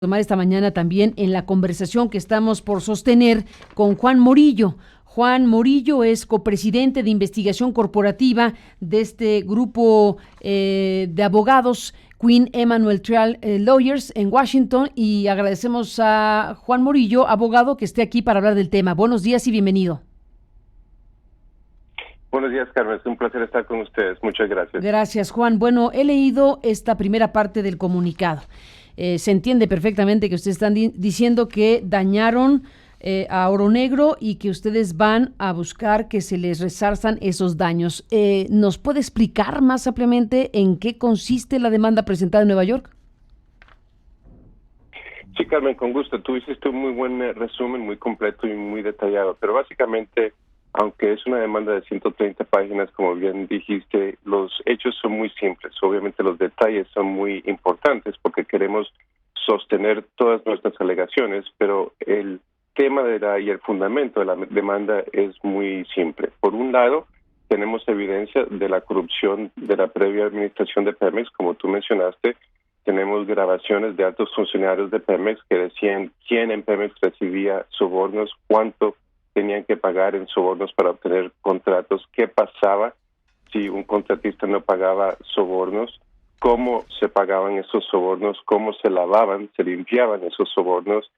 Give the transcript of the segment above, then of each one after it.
Tomar esta mañana también en la conversación que estamos por sostener con Juan Morillo. Juan Morillo es copresidente de investigación corporativa de este grupo de abogados Queen Emanuel Trial Lawyers en Washington, y agradecemos a Juan Morillo, abogado, que esté aquí para hablar del tema. Buenos días y bienvenido. Buenos días, Carmen. Es un placer estar con ustedes. Muchas gracias. Gracias, Juan. Bueno, he leído esta primera parte del comunicado. Se entiende perfectamente que ustedes están diciendo que dañaron a Oro Negro y que ustedes van a buscar que se les resarzan esos daños. ¿Nos puede explicar más ampliamente en qué consiste la demanda presentada en Nueva York? Sí, Carmen, con gusto. Tú hiciste un muy buen resumen, muy completo y muy detallado. Pero básicamente, aunque es una demanda de 130 páginas, como bien dijiste, los hechos son muy simples. Obviamente los detalles son muy importantes porque queremos sostener todas nuestras alegaciones, pero el tema y el fundamento de la demanda es muy simple. Por un lado, tenemos evidencia de la corrupción de la previa administración de Pemex, como tú mencionaste. Tenemos grabaciones de altos funcionarios de Pemex que decían quién en Pemex recibía sobornos, cuánto tenían que pagar en sobornos para obtener contratos, qué pasaba si un contratista no pagaba sobornos, cómo se pagaban esos sobornos, cómo se lavaban, se limpiaban esos sobornos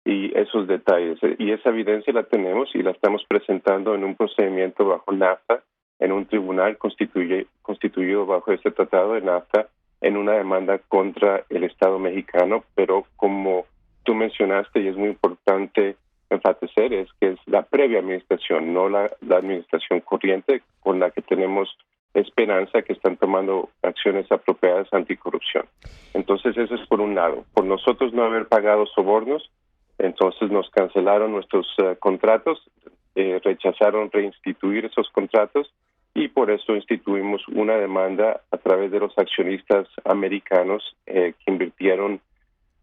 y esos detalles. Y esa evidencia la tenemos y la estamos presentando en un procedimiento bajo NAFTA, en un tribunal constituido bajo este tratado de NAFTA, en una demanda contra el Estado mexicano, pero como tú mencionaste, y es muy importante enfatizar, es que es la previa administración, no la administración corriente, con la que tenemos esperanza que están tomando acciones apropiadas anticorrupción. Entonces, eso es por un lado. Por nosotros no haber pagado sobornos, entonces nos cancelaron nuestros contratos, rechazaron reinstituir esos contratos, y por eso instituimos una demanda a través de los accionistas americanos que invirtieron,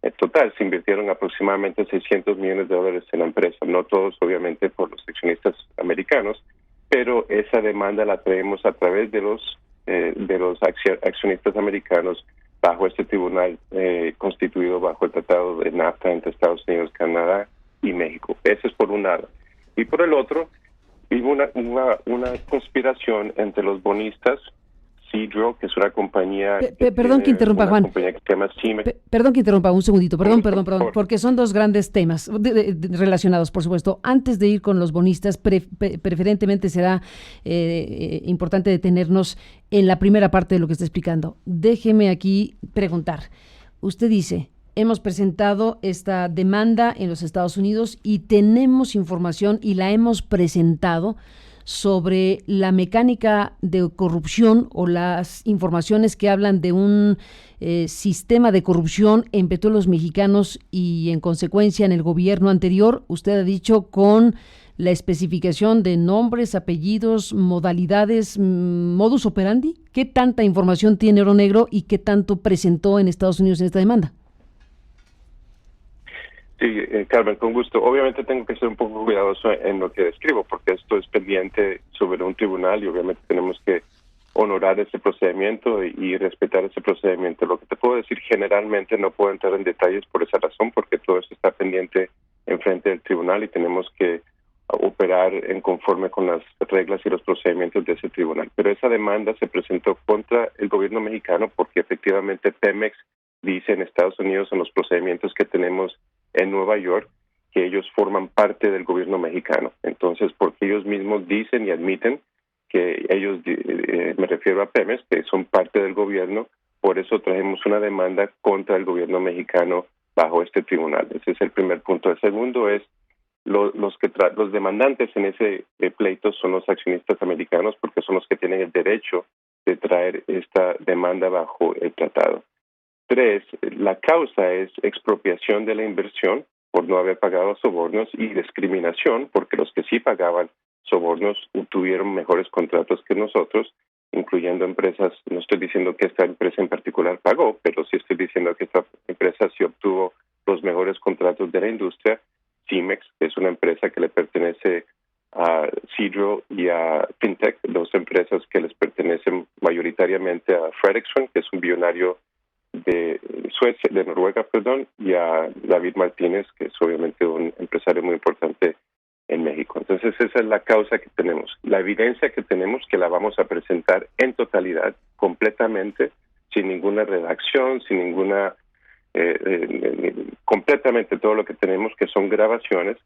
se invirtieron aproximadamente $600 millones en la empresa. No todos, obviamente, por los accionistas americanos, pero esa demanda la traemos a través de los accionistas americanos bajo este tribunal constituido bajo el Tratado de NAFTA entre Estados Unidos, Canadá y México. Ese es por un lado. Y por el otro, hubo una conspiración entre los bonistas, Seadrill, que es una compañía... Perdón que interrumpa, Juan. Compañía que se llama Cemex. Perdón que interrumpa, un segundito. Perdón, porque son dos grandes temas relacionados, por supuesto. Antes de ir con los bonistas, preferentemente será importante detenernos en la primera parte de lo que está explicando. Déjeme aquí preguntar. Usted dice: hemos presentado esta demanda en los Estados Unidos y tenemos información y la hemos presentado sobre la mecánica de corrupción o las informaciones que hablan de un sistema de corrupción en Petróleos Mexicanos y en consecuencia en el gobierno anterior. Usted ha dicho con la especificación de nombres, apellidos, modalidades, modus operandi. ¿Qué tanta información tiene Oro Negro y qué tanto presentó en Estados Unidos en esta demanda? Sí, Carmen, con gusto. Obviamente tengo que ser un poco cuidadoso en lo que describo, porque esto es pendiente sobre un tribunal y obviamente tenemos que honorar ese procedimiento y respetar ese procedimiento. Lo que te puedo decir, generalmente no puedo entrar en detalles por esa razón, porque todo eso está pendiente en frente del tribunal y tenemos que operar en conforme con las reglas y los procedimientos de ese tribunal. Pero esa demanda se presentó contra el gobierno mexicano porque efectivamente Pemex dice en Estados Unidos, en los procedimientos que tenemos en Nueva York, que ellos forman parte del gobierno mexicano. Entonces, porque ellos mismos dicen y admiten que ellos, me refiero a Pemex, que son parte del gobierno, por eso trajimos una demanda contra el gobierno mexicano bajo este tribunal. Ese es el primer punto. El segundo es, los demandantes en ese pleito son los accionistas americanos, porque son los que tienen el derecho de traer esta demanda bajo el tratado. 3, la causa es expropiación de la inversión por no haber pagado sobornos y discriminación porque los que sí pagaban sobornos tuvieron mejores contratos que nosotros, incluyendo empresas. No estoy diciendo que esta empresa en particular pagó, pero sí estoy diciendo que esta empresa sí obtuvo los mejores contratos de la industria. Cemex, que es una empresa que le pertenece a Seadrill y a Fintech, dos empresas que les pertenecen mayoritariamente a Frederickson, que es un billonario de Suecia, de Noruega, perdón, y a David Martínez, que es obviamente un empresario muy importante en México. Entonces esa es la causa que tenemos. La evidencia que tenemos, que la vamos a presentar en totalidad, completamente, sin ninguna redacción, sin ninguna... completamente todo lo que tenemos, que son grabaciones,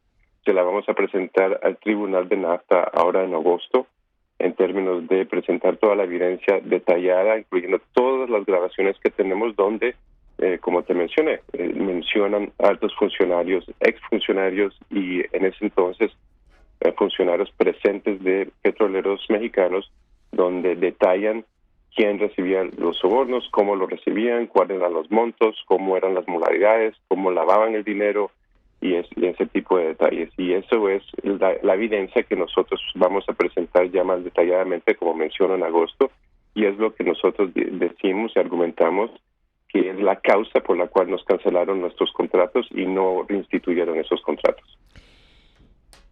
que la vamos a presentar al Tribunal de NAFTA ahora en agosto, en términos de presentar toda la evidencia detallada, incluyendo todas las grabaciones que tenemos donde, como te mencioné, mencionan altos funcionarios, exfuncionarios y en ese entonces funcionarios presentes de petroleros mexicanos, donde detallan quién recibía los sobornos, cómo lo recibían, cuáles eran los montos, cómo eran las modalidades, cómo lavaban el dinero y ese tipo de detalles. Y eso es la evidencia que nosotros vamos a presentar ya más detalladamente, como menciono, en agosto, y es lo que nosotros decimos y argumentamos que es la causa por la cual nos cancelaron nuestros contratos y no reinstituyeron esos contratos.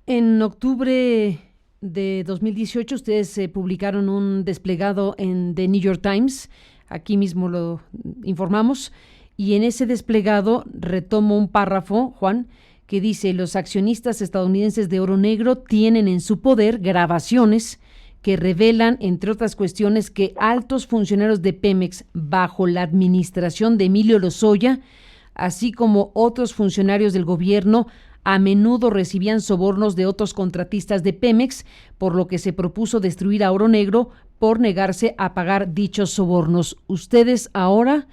En octubre de 2018 ustedes publicaron un desplegado en The New York Times, aquí mismo lo informamos, y en ese desplegado retomo un párrafo, Juan, que dice: los accionistas estadounidenses de Oro Negro tienen en su poder grabaciones que revelan, entre otras cuestiones, que altos funcionarios de Pemex bajo la administración de Emilio Lozoya, así como otros funcionarios del gobierno, a menudo recibían sobornos de otros contratistas de Pemex, por lo que se propuso destruir a Oro Negro por negarse a pagar dichos sobornos. Ustedes ahora,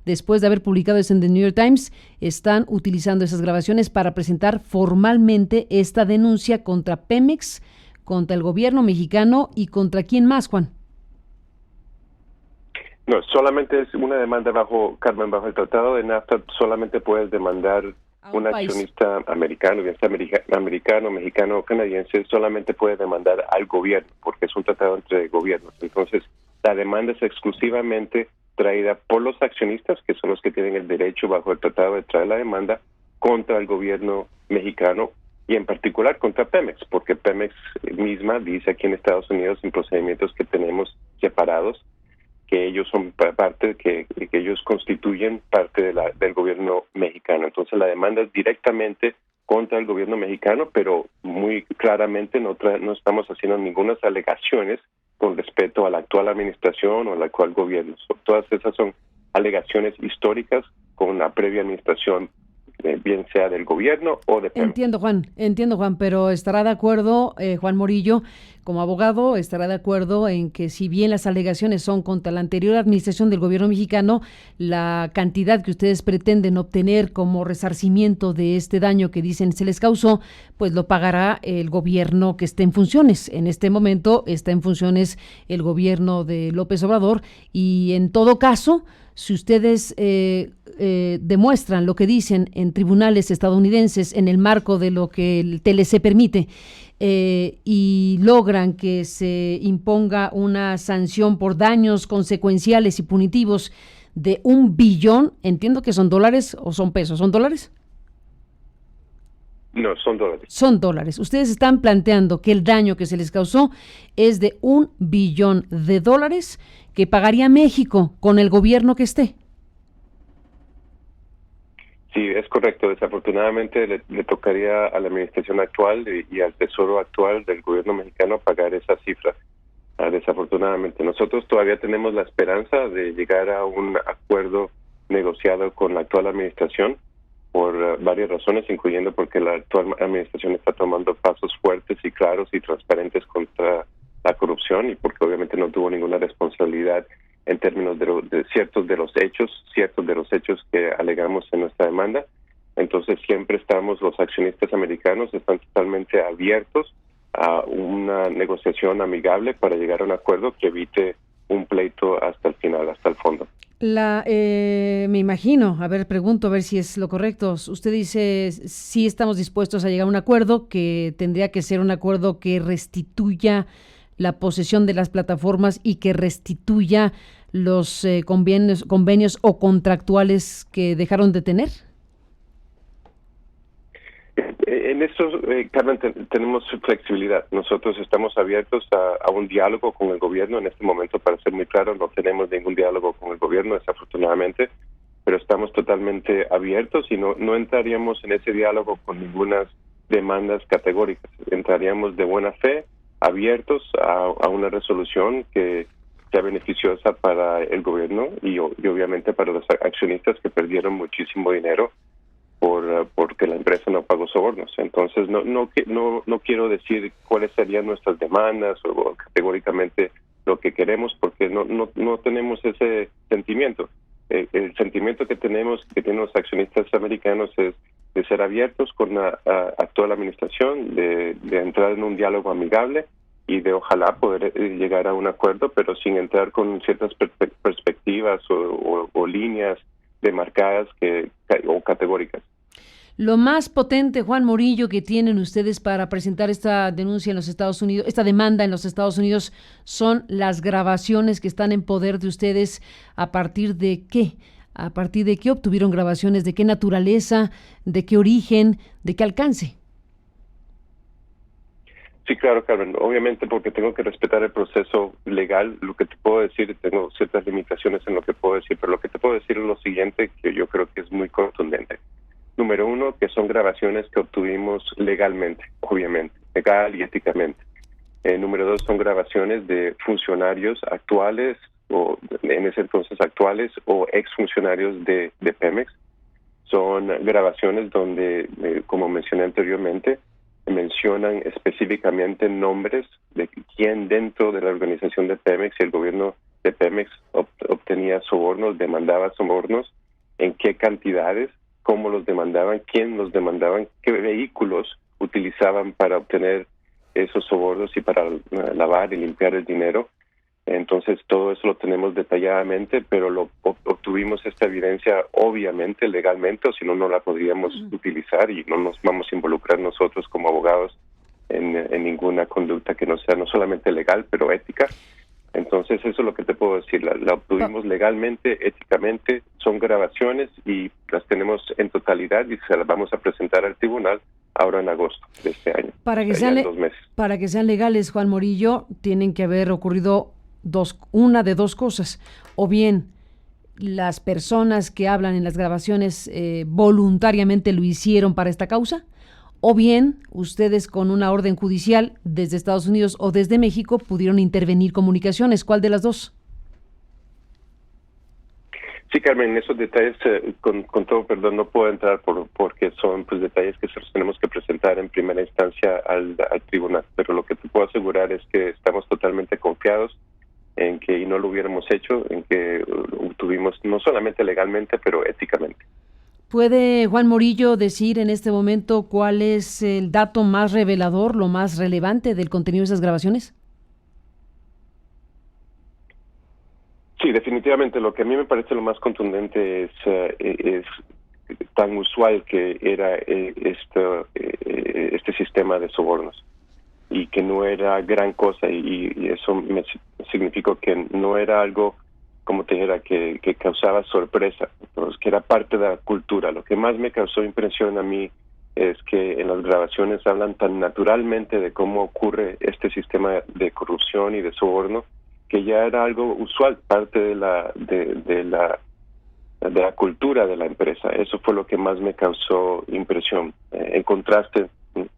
después de haber publicado eso en The New York Times, están utilizando esas grabaciones para presentar formalmente esta denuncia contra Pemex, contra el gobierno mexicano y contra quién más, Juan. No, solamente es una demanda bajo el Tratado de NAFTA. Solamente puedes demandar un accionista americano, bien sea americano, mexicano o canadiense, solamente puede demandar al gobierno, porque es un tratado entre gobiernos. Entonces, la demanda es exclusivamente traída por los accionistas, que son los que tienen el derecho bajo el tratado de traer la demanda contra el gobierno mexicano y en particular contra Pemex, porque Pemex misma dice aquí en Estados Unidos, en procedimientos que tenemos separados, que ellos son parte, que ellos constituyen parte del gobierno mexicano. Entonces la demanda es directamente contra el gobierno mexicano, pero muy claramente no estamos haciendo ninguna alegaciones con respecto a la actual administración o al actual gobierno. Todas esas son alegaciones históricas con una previa administración, bien sea del gobierno o de Pemex. Entiendo, Juan, pero estará de acuerdo, Juan Morillo, como abogado, estará de acuerdo en que si bien las alegaciones son contra la anterior administración del gobierno mexicano, la cantidad que ustedes pretenden obtener como resarcimiento de este daño que dicen se les causó, pues lo pagará el gobierno que esté en funciones. En este momento está en funciones el gobierno de López Obrador y en todo caso, si ustedes demuestran lo que dicen en tribunales estadounidenses en el marco de lo que el TLC permite y logran que se imponga una sanción por daños consecuenciales y punitivos de $1 billón, entiendo que son dólares o son pesos, ¿son dólares? No, son dólares. Son dólares. Ustedes están planteando que el daño que se les causó es de $1 billón que pagaría México con el gobierno que esté. Sí, es correcto. Desafortunadamente le tocaría a la administración actual y al tesoro actual del gobierno mexicano pagar esa cifra. Desafortunadamente. Nosotros todavía tenemos la esperanza de llegar a un acuerdo negociado con la actual administración por varias razones, incluyendo porque la actual administración está tomando pasos fuertes y claros y transparentes contra la corrupción y porque obviamente no tuvo ninguna responsabilidad en términos de ciertos de los hechos que alegamos en nuestra demanda. Entonces siempre los accionistas americanos están totalmente abiertos a una negociación amigable para llegar a un acuerdo que evite un pleito hasta el final, hasta el fondo. Me imagino, pregunto a ver si es lo correcto. Usted dice, sí estamos dispuestos a llegar a un acuerdo, que tendría que ser un acuerdo que restituya la posesión de las plataformas y que restituya los convenios o contractuales que dejaron de tener. En eso, Carmen, tenemos flexibilidad. Nosotros estamos abiertos a un diálogo con el gobierno. En este momento, para ser muy claro, no tenemos ningún diálogo con el gobierno, desafortunadamente. pero estamos totalmente abiertos y no entraríamos en ese diálogo con ninguna demandas categóricas. Entraríamos de buena fe, abiertos a una resolución que sea beneficiosa para el gobierno y obviamente para los accionistas que perdieron muchísimo dinero porque la empresa no pagó sobornos. Entonces no quiero decir cuáles serían nuestras demandas o categóricamente lo que queremos, porque no tenemos ese sentimiento. El sentimiento que tienen los accionistas americanos es de ser abiertos con la actual administración, de entrar en un diálogo amigable y de ojalá poder llegar a un acuerdo, pero sin entrar con ciertas perspectivas o líneas demarcadas o categóricas. Lo más potente, Juan Morillo, que tienen ustedes para presentar esta denuncia en los Estados Unidos, esta demanda en los Estados Unidos, son las grabaciones que están en poder de ustedes. ¿A partir de qué? ¿A partir de qué obtuvieron grabaciones? ¿De qué naturaleza? ¿De qué origen? ¿De qué alcance? Sí, claro, Carmen. Obviamente porque tengo que respetar el proceso legal. Lo que te puedo decir, tengo ciertas limitaciones en lo que puedo decir, pero lo que te puedo decir es lo siguiente, que yo creo que es muy contundente. Número uno, que son grabaciones que obtuvimos legalmente, obviamente, legal y éticamente. Número dos, son grabaciones de funcionarios actuales, o en ese entonces actuales, o exfuncionarios de Pemex. Son grabaciones donde, como mencioné anteriormente, mencionan específicamente nombres de quién dentro de la organización de Pemex y el gobierno de Pemex obtenía sobornos, demandaba sobornos, en qué cantidades, cómo los demandaban, quién los demandaban, qué vehículos utilizaban para obtener esos sobornos y para lavar y limpiar el dinero. Entonces todo eso lo tenemos detalladamente, pero obtuvimos esta evidencia obviamente legalmente, o si no la podríamos utilizar y no nos vamos a involucrar nosotros como abogados en ninguna conducta que no sea no solamente legal, pero ética. Entonces eso es lo que te puedo decir, la obtuvimos legalmente, éticamente, son grabaciones y las tenemos en totalidad y se las vamos a presentar al tribunal ahora en agosto de este año. Para que sean legales, Juan Morillo, tienen que haber ocurrido una de dos cosas, o bien las personas que hablan en las grabaciones voluntariamente lo hicieron para esta causa, o bien ustedes con una orden judicial desde Estados Unidos o desde México pudieron intervenir comunicaciones. ¿Cuál de las dos? Sí, Carmen, en esos detalles, con todo perdón, no puedo entrar porque son pues detalles que tenemos que presentar en primera instancia al tribunal, pero lo que te puedo asegurar es que estamos totalmente confiados en que y no lo hubiéramos hecho, en que tuvimos no solamente legalmente, pero éticamente. ¿Puede Juan Morillo decir en este momento cuál es el dato más revelador, lo más relevante del contenido de esas grabaciones? Sí, definitivamente. Lo que a mí me parece lo más contundente es tan usual que era este sistema de sobornos y que no era gran cosa y eso me significó que no era algo, como te dijera, que causaba sorpresa, pues, que era parte de la cultura. Lo que más me causó impresión a mí es que en las grabaciones hablan tan naturalmente de cómo ocurre este sistema de corrupción y de soborno, que ya era algo usual, parte de la cultura de la empresa. Eso fue lo que más me causó impresión. En contraste,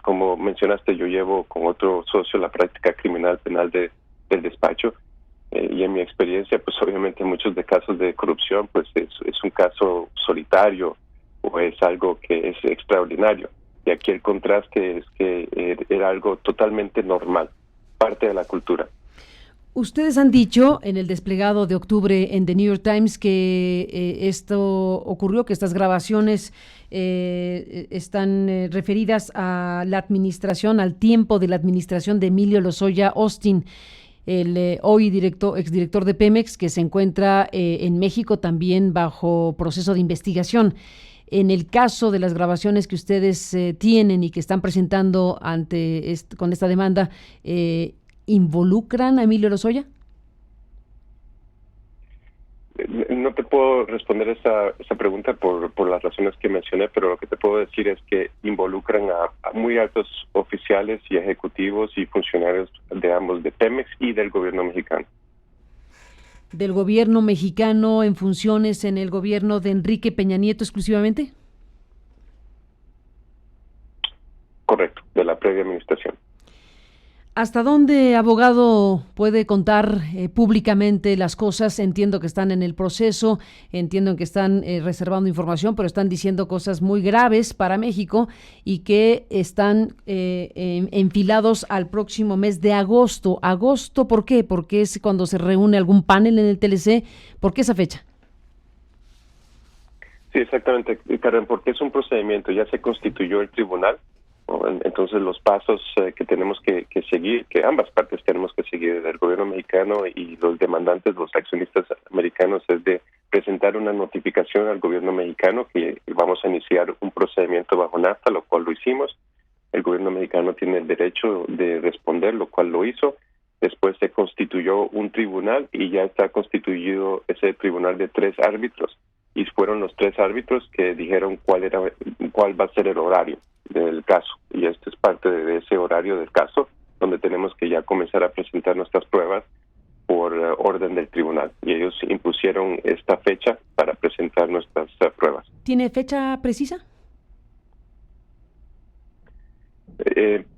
como mencionaste, yo llevo con otro socio la práctica criminal penal del despacho, y en mi experiencia, pues obviamente muchos de casos de corrupción, pues es un caso solitario o es algo que es extraordinario. Y aquí el contraste es que era algo totalmente normal, parte de la cultura. Ustedes han dicho en el desplegado de octubre en The New York Times que esto ocurrió, que estas grabaciones están referidas a la administración, al tiempo de la administración de Emilio Lozoya Austin, el hoy exdirector de Pemex, que se encuentra en México también bajo proceso de investigación. En el caso de las grabaciones que ustedes tienen y que están presentando con esta demanda, ¿involucran a Emilio Lozoya? No te puedo responder esa pregunta por las razones que mencioné, pero lo que te puedo decir es que involucran a muy altos oficiales y ejecutivos y funcionarios de ambos, de Pemex y del gobierno mexicano. del gobierno mexicano en funciones en el gobierno de Enrique Peña Nieto exclusivamente? Correcto, de la previa administración. ¿Hasta dónde, abogado, puede contar públicamente las cosas? Entiendo que están en el proceso, entiendo que están reservando información, pero están diciendo cosas muy graves para México y que están enfilados al próximo mes de agosto. ¿Agosto por qué? ¿Porque es cuando se reúne algún panel en el TLC? ¿Por qué esa fecha? Sí, exactamente, Karen, porque es un procedimiento, ya se constituyó el tribunal. Entonces los pasos que tenemos que seguir, que ambas partes tenemos que seguir, el gobierno mexicano y los demandantes, los accionistas americanos, es de presentar una notificación al gobierno mexicano que vamos a iniciar un procedimiento bajo NAFTA, lo cual lo hicimos. El gobierno mexicano tiene el derecho de responder, lo cual lo hizo. Después se constituyó un tribunal y ya está constituido ese tribunal de 3 árbitros. Y fueron los 3 árbitros que dijeron cuál va a ser el horario del caso. Y esto es parte de ese horario del caso, donde tenemos que ya comenzar a presentar nuestras pruebas por orden del tribunal. Y ellos impusieron esta fecha para presentar nuestras pruebas. ¿Tiene fecha precisa?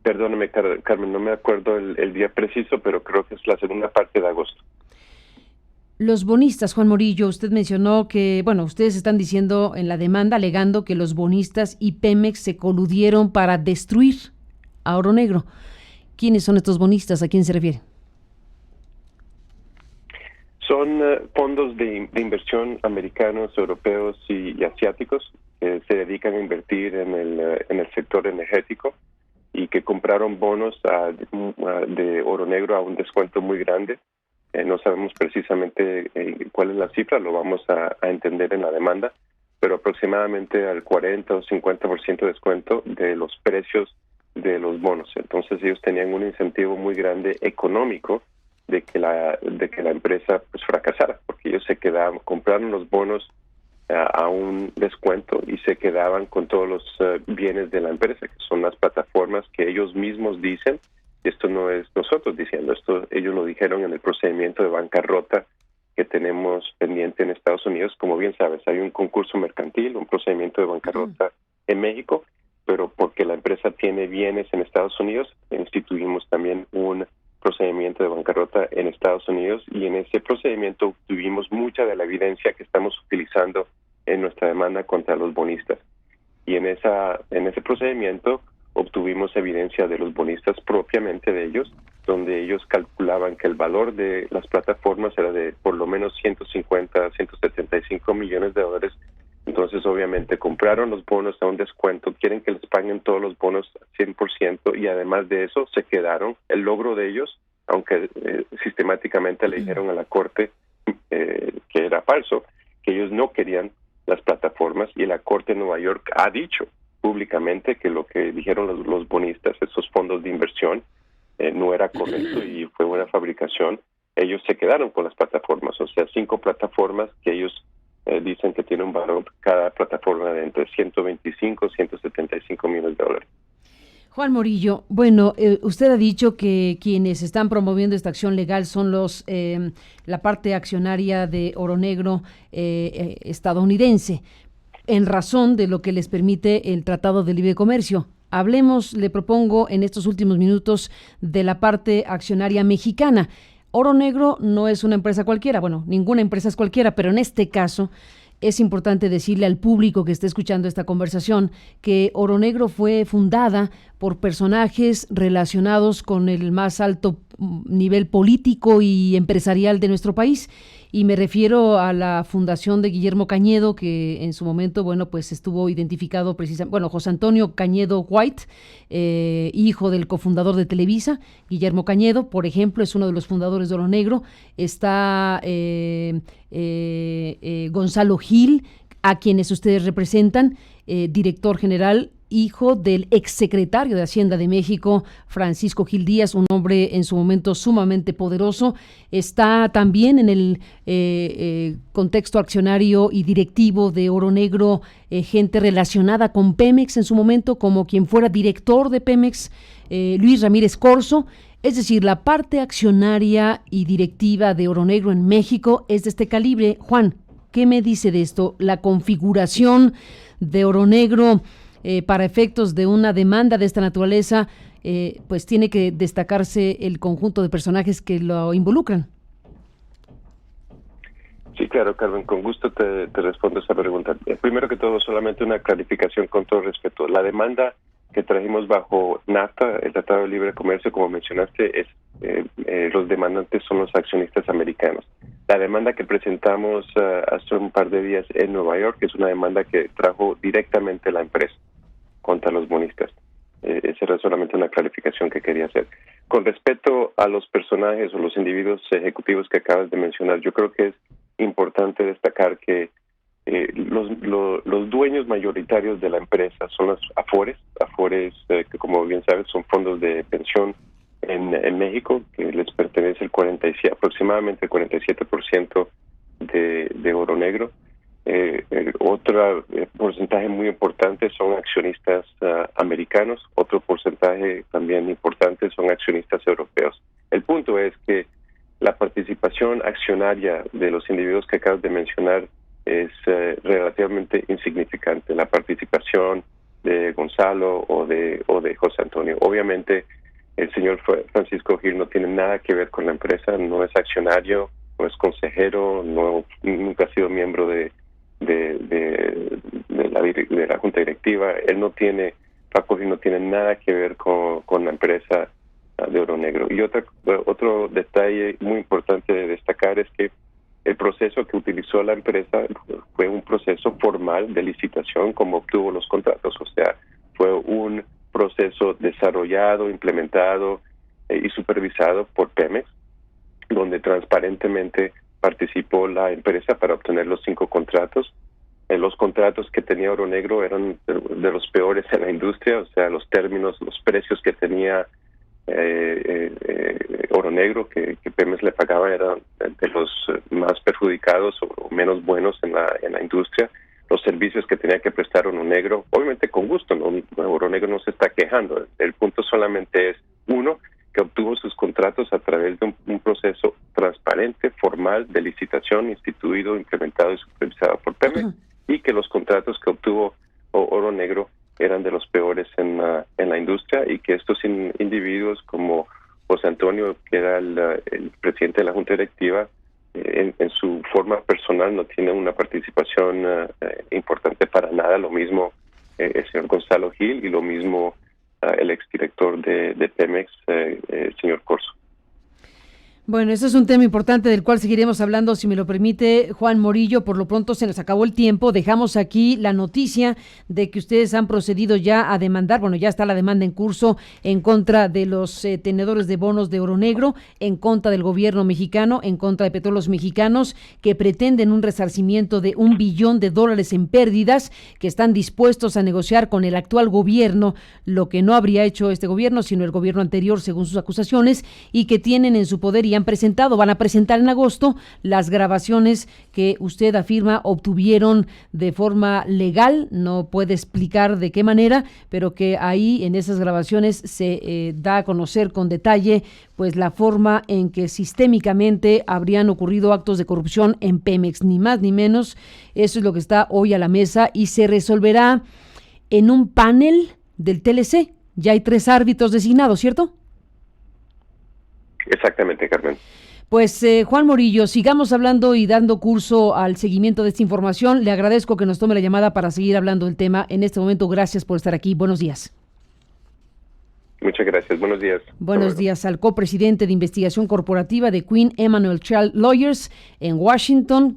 Perdóneme, Carmen, no me acuerdo el día preciso, pero creo que es la segunda parte de agosto. Los bonistas, Juan Morillo, usted mencionó que, bueno, ustedes están diciendo en la demanda, alegando que los bonistas y Pemex se coludieron para destruir a Oro Negro. ¿Quiénes son estos bonistas? ¿A quién se refiere? Son fondos de inversión americanos, europeos y asiáticos que se dedican a invertir en el sector energético y que compraron bonos de Oro Negro a un descuento muy grande. No sabemos precisamente cuál es la cifra, lo vamos a entender en la demanda, pero aproximadamente al 40 o 50% de descuento de los precios de los bonos. Entonces ellos tenían un incentivo muy grande económico de que la empresa pues fracasara, porque ellos compraron los bonos a un descuento y se quedaban con todos los bienes de la empresa, que son las plataformas que ellos mismos dicen. Esto no es nosotros diciendo, esto ellos lo dijeron en el procedimiento de bancarrota que tenemos pendiente en Estados Unidos. Como bien sabes, hay un concurso mercantil, un procedimiento de bancarrota en México, pero porque la empresa tiene bienes en Estados Unidos, instituimos también un procedimiento de bancarrota en Estados Unidos y en ese procedimiento obtuvimos mucha de la evidencia que estamos utilizando en nuestra demanda contra los bonistas. Y en ese procedimiento obtuvimos evidencia de los bonistas propiamente de ellos, donde ellos calculaban que el valor de las plataformas era de por lo menos 150 a 175 millones de dólares. Entonces, obviamente, compraron los bonos a un descuento, quieren que les paguen todos los bonos 100% y además de eso se quedaron. El logro de ellos, aunque sistemáticamente le dijeron a la Corte que era falso, que ellos no querían las plataformas y la Corte de Nueva York ha dicho públicamente que lo que dijeron los bonistas, esos fondos de inversión, no era correcto y fue una fabricación. Ellos se quedaron con las plataformas, o sea, 5 plataformas que ellos dicen que tienen un valor cada plataforma de entre 125 y 175 millones de dólares. Juan Morillo, bueno, usted ha dicho que quienes están promoviendo esta acción legal son la parte accionaria de Oro Negro estadounidense, en razón de lo que les permite el Tratado de Libre Comercio. Hablemos, le propongo en estos últimos minutos, de la parte accionaria mexicana. Oro Negro no es una empresa cualquiera, bueno, ninguna empresa es cualquiera, pero en este caso es importante decirle al público que esté escuchando esta conversación que Oro Negro fue fundada por personajes relacionados con el más alto nivel político y empresarial de nuestro país. Y me refiero a la fundación de Guillermo Cañedo, que en su momento, bueno, pues estuvo identificado precisamente, bueno, José Antonio Cañedo White, hijo del cofundador de Televisa, Guillermo Cañedo, por ejemplo, es uno de los fundadores de Oro Negro. Está Gonzalo Gil, a quienes ustedes representan, director general, hijo del exsecretario de Hacienda de México, Francisco Gil Díaz, un hombre en su momento sumamente poderoso. Está también en el contexto accionario y directivo de Oro Negro gente relacionada con Pemex en su momento, como quien fuera director de Pemex, Luis Ramírez Corzo. Es decir, la parte accionaria y directiva de Oro Negro en México es de este calibre. Juan, ¿qué me dice de esto? La configuración de Oro Negro para efectos de una demanda de esta naturaleza, pues tiene que destacarse el conjunto de personajes que lo involucran. Sí, claro, Carmen, con gusto te respondo esa pregunta. Primero que todo, solamente una clarificación con todo respeto. La demanda que trajimos bajo NAFTA, el Tratado de Libre Comercio, como mencionaste, es los demandantes son los accionistas americanos. La demanda que presentamos hace un par de días en Nueva York es una demanda que trajo directamente la empresa contra los bonistas. Esa era solamente una clarificación que quería hacer. Con respecto a los personajes o los individuos ejecutivos que acabas de mencionar, yo creo que es importante destacar que los dueños mayoritarios de la empresa son las Afores, que como bien sabes son fondos de pensión en México, que les pertenece aproximadamente el 47% de Oro Negro. Otro porcentaje muy importante son accionistas americanos, otro porcentaje también importante son accionistas europeos. El punto es que la participación accionaria de los individuos que acabas de mencionar es relativamente insignificante. La participación de Gonzalo o de José Antonio. Obviamente, el señor Francisco Gil no tiene nada que ver con la empresa, no es accionario, no es consejero, nunca ha sido miembro de la junta directiva. Paco Gil no tiene nada que ver con la empresa de Oro Negro. Y otro detalle muy importante de destacar es que el proceso que utilizó la empresa fue un proceso formal de licitación como obtuvo los contratos, o sea, fue un proceso desarrollado, implementado y supervisado por Pemex, donde transparentemente participó la empresa para obtener los 5 contratos. Los contratos que tenía Oro Negro eran de los peores en la industria, o sea, los términos, los precios que tenía Oro Negro que Pemex le pagaba eran de los más perjudicados o menos buenos en la industria. Los servicios que tenía que prestar Oro Negro, obviamente con gusto, ¿no? Oro Negro no se está quejando. El punto solamente es, uno, que obtuvo sus contratos a través de un proceso transparente, formal, de licitación, instituido, implementado y supervisado por Pemex, y que los contratos que obtuvo Oro Negro eran de los peores en la industria, y que estos individuos como José Antonio, que era el presidente de la Junta Directiva, en su forma personal no tiene una participación importante para nada. Lo mismo el señor Gonzalo Gil y lo mismo el exdirector de Pemex, el señor Corso. Bueno, eso es un tema importante del cual seguiremos hablando, si me lo permite, Juan Morillo. Por lo pronto se nos acabó el tiempo. Dejamos aquí la noticia de que ustedes han procedido ya a demandar, bueno, ya está la demanda en curso en contra de los tenedores de bonos de Oro Negro, en contra del gobierno mexicano, en contra de Petróleos Mexicanos, que pretenden un resarcimiento de $1 billón en pérdidas, que están dispuestos a negociar con el actual gobierno, lo que no habría hecho este gobierno, sino el gobierno anterior, según sus acusaciones, y que tienen en su poder y van a presentar en agosto las grabaciones que usted afirma obtuvieron de forma legal, no puede explicar de qué manera, pero que ahí en esas grabaciones se da a conocer con detalle pues la forma en que sistémicamente habrían ocurrido actos de corrupción en Pemex, ni más ni menos. Eso es lo que está hoy a la mesa y se resolverá en un panel del TLC. Ya hay 3 árbitros designados, ¿cierto? Exactamente, Carmen. Pues Juan Morillo, sigamos hablando y dando curso al seguimiento de esta información. Le agradezco que nos tome la llamada para seguir hablando del tema en este momento. Gracias por estar aquí. Buenos días. Muchas gracias. Buenos días. Buenos días al copresidente de investigación corporativa de Quinn Emanuel Child Lawyers en Washington,